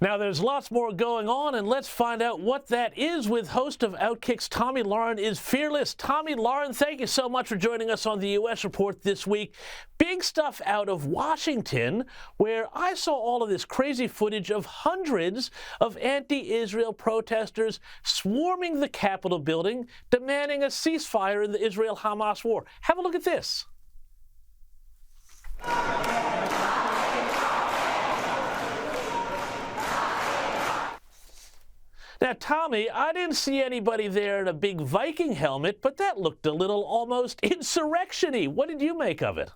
Now, there's lots more going on, and let's find out what that is with host of Outkick's Tomi Lahren is fearless. Tomi Lahren, thank you so much for joining us on the U.S. Report this week. Big stuff out of Washington, where I saw all of this crazy footage of hundreds of anti-Israel protesters swarming the Capitol building, demanding a ceasefire in the Israel-Hamas war. Have a look at this. Now, Tomi, I didn't see anybody there in a big Viking helmet, but that looked a little almost insurrection-y. What did you make of it?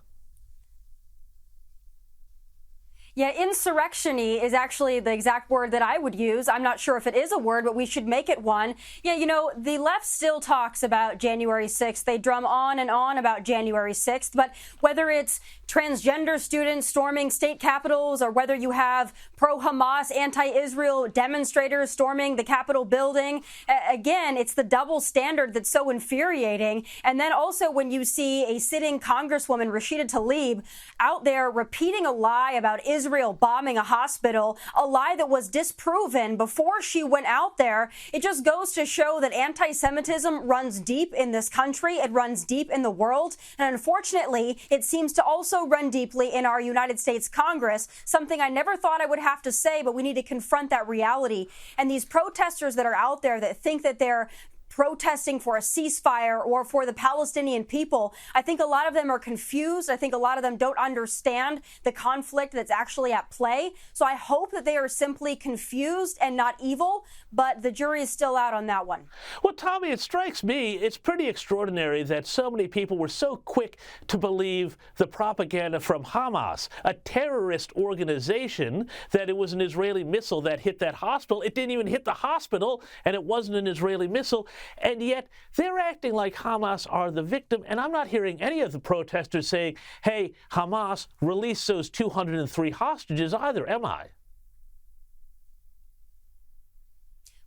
Yeah, insurrection-y is actually the exact word that I would use. I'm not sure if it is a word, but we should make it one. Yeah, you know, the left still talks about January 6th. They drum on and on about January 6th. But whether it's transgender students storming state capitals or whether you have pro-Hamas, anti-Israel demonstrators storming the Capitol building, again, it's the double standard that's so infuriating. And then also when you see a sitting Congresswoman, Rashida Tlaib, out there repeating a lie about Israel bombing a hospital, a lie that was disproven before she went out there, it just goes to show that anti-Semitism runs deep in this country. It runs deep in the world. And unfortunately, it seems to also run deeply in our United States Congress, something I never thought I would have to say, but we need to confront that reality. And these protesters that are out there that think that they're protesting for a ceasefire or for the Palestinian people, I think a lot of them are confused. I think a lot of them don't understand the conflict that's actually at play. So I hope that they are simply confused and not evil, but the jury is still out on that one. Well, Tomi, it strikes me it's pretty extraordinary that so many people were so quick to believe the propaganda from Hamas, a terrorist organization, that it was an Israeli missile that hit that hospital. It didn't even hit the hospital, and it wasn't an Israeli missile. And yet they're acting like Hamas are the victim. And I'm not hearing any of the protesters saying, hey, Hamas, release those 203 hostages either, am I?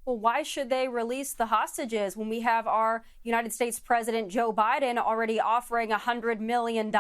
Well, why should they release the hostages when we have our United States President Joe Biden already offering $100 million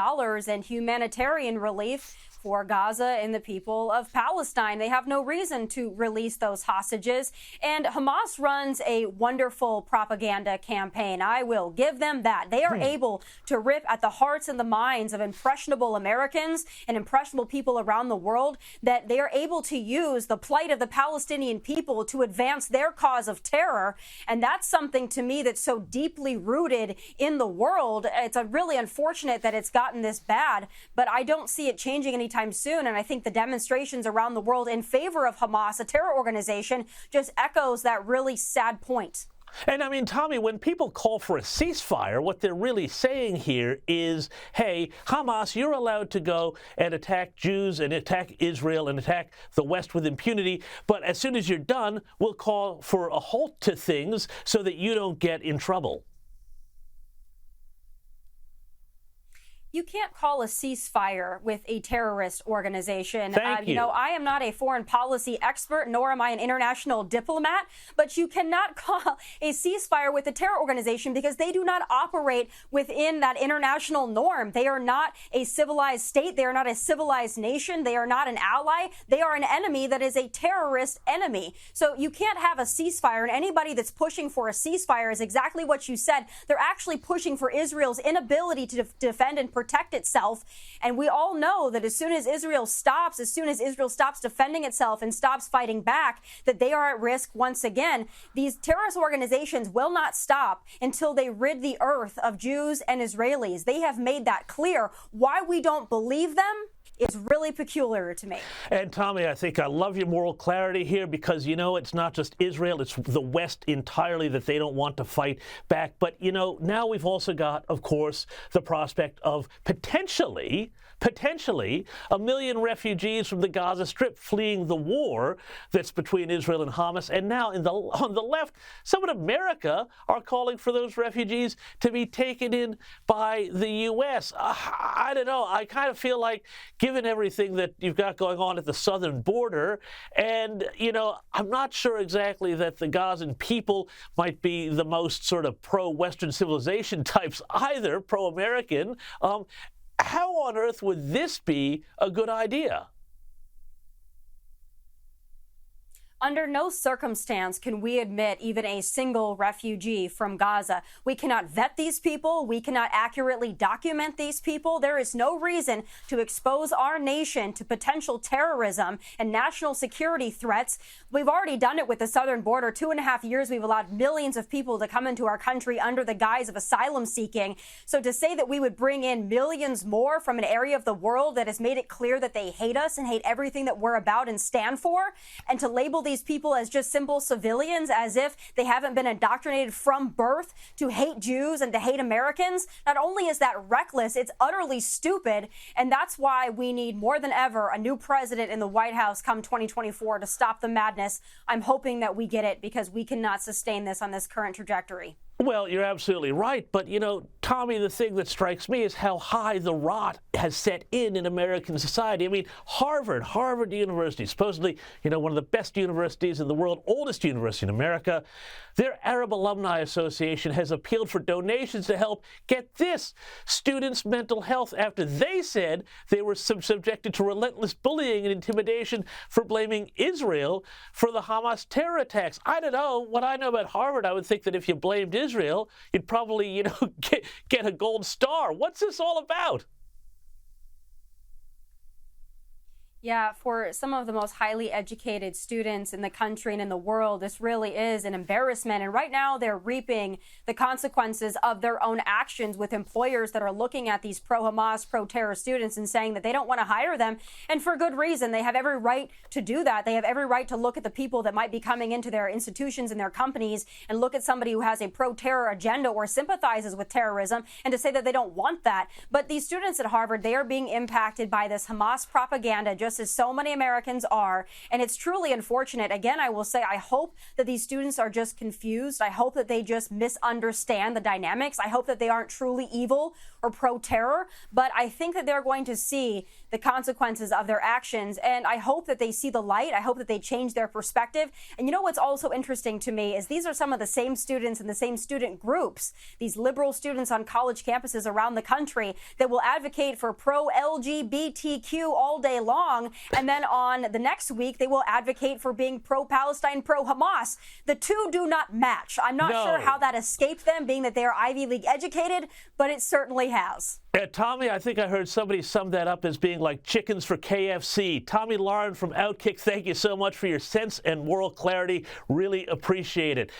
in humanitarian relief for Gaza and the people of Palestine? They have no reason to release those hostages. And Hamas runs a wonderful propaganda campaign. I will give them that. They are able to rip at the hearts and the minds of impressionable Americans and impressionable people around the world, that they are able to use the plight of the Palestinian people to advance their cause of terror. And that's something to me that's so deeply rooted in the world. It's really unfortunate that it's gotten this bad, but I don't see it changing anytime soon. And I think the demonstrations around the world in favor of Hamas, a terror organization, just echoes that really sad point. And I mean, Tomi, when people call for a ceasefire, what they're really saying here is, hey, Hamas, you're allowed to go and attack Jews and attack Israel and attack the West with impunity. But as soon as you're done, we'll call for a halt to things so that you don't get in trouble. You can't call a ceasefire with a terrorist organization. Thank you. You know, I am not a foreign policy expert, nor am I an international diplomat, but you cannot call a ceasefire with a terror organization because they do not operate within that international norm. They are not a civilized state. They are not a civilized nation. They are not an ally. They are an enemy that is a terrorist enemy. So you can't have a ceasefire, and anybody that's pushing for a ceasefire is exactly what you said. They're actually pushing for Israel's inability to defend and protect itself. And we all know that as soon as Israel stops defending itself and stops fighting back, that they are at risk once again. These terrorist organizations will not stop until they rid the earth of Jews and Israelis. They have made that clear. Why we don't believe them is really peculiar to me. And Tomi, I think I love your moral clarity here because, you know, it's not just Israel, it's the West entirely that they don't want to fight back. But, you know, now we've also got, of course, the prospect of potentially 1 million refugees from the Gaza Strip fleeing the war that's between Israel and Hamas. And now on the left, some in America are calling for those refugees to be taken in by the U.S. I don't know. I kind of feel like, given everything that you've got going on at the southern border, and, you know, I'm not sure exactly that the Gazan people might be the most sort of pro-Western civilization types either, pro-American. How on earth would this be a good idea? Under no circumstance can we admit even a single refugee from Gaza. We cannot vet these people. We cannot accurately document these people. There is no reason to expose our nation to potential terrorism and national security threats. We've already done it with the southern border. 2.5 years, we've allowed millions of people to come into our country under the guise of asylum seeking. So to say that we would bring in millions more from an area of the world that has made it clear that they hate us and hate everything that we're about and stand for, and to label these people as just simple civilians as if they haven't been indoctrinated from birth to hate Jews and to hate Americans. Not only is that reckless, it's utterly stupid. And that's why we need more than ever a new president in the White House come 2024 to stop the madness. I'm hoping that we get it because we cannot sustain this on this current trajectory. Well, you're absolutely right. But, you know, Tommy, the thing that strikes me is how high the rot has set in American society. I mean, Harvard University, supposedly, you know, one of the best universities in the world, oldest university in America, their Arab Alumni Association has appealed for donations to help, get this, students' mental health after they said they were subjected to relentless bullying and intimidation for blaming Israel for the Hamas terror attacks. I don't know. What I know about Harvard, I would think that if you blamed Israel, you'd probably, you know, get a gold star. What's this all about? Yeah, for some of the most highly educated students in the country and in the world, this really is an embarrassment. And right now they're reaping the consequences of their own actions with employers that are looking at these pro-Hamas, pro-terror students and saying that they don't want to hire them. And for good reason. They have every right to do that. They have every right to look at the people that might be coming into their institutions and their companies and look at somebody who has a pro-terror agenda or sympathizes with terrorism and to say that they don't want that. But these students at Harvard, they are being impacted by this Hamas propaganda, just as so many Americans are. And it's truly unfortunate. Again, I will say, I hope that these students are just confused. I hope that they just misunderstand the dynamics. I hope that they aren't truly evil or pro-terror. But I think that they're going to see the consequences of their actions. And I hope that they see the light. I hope that they change their perspective. And you know what's also interesting to me is these are some of the same students and the same student groups, these liberal students on college campuses around the country that will advocate for pro-LGBTQ all day long. And then on the next week, they will advocate for being pro-Palestine, pro-Hamas. The two do not match. I'm not sure how that escaped them, being that they are Ivy League educated, but it certainly has. Tommy, I think I heard somebody sum that up as being like chickens for KFC. Tommy Lauren from Outkick, thank you so much for your sense and moral clarity. Really appreciate it.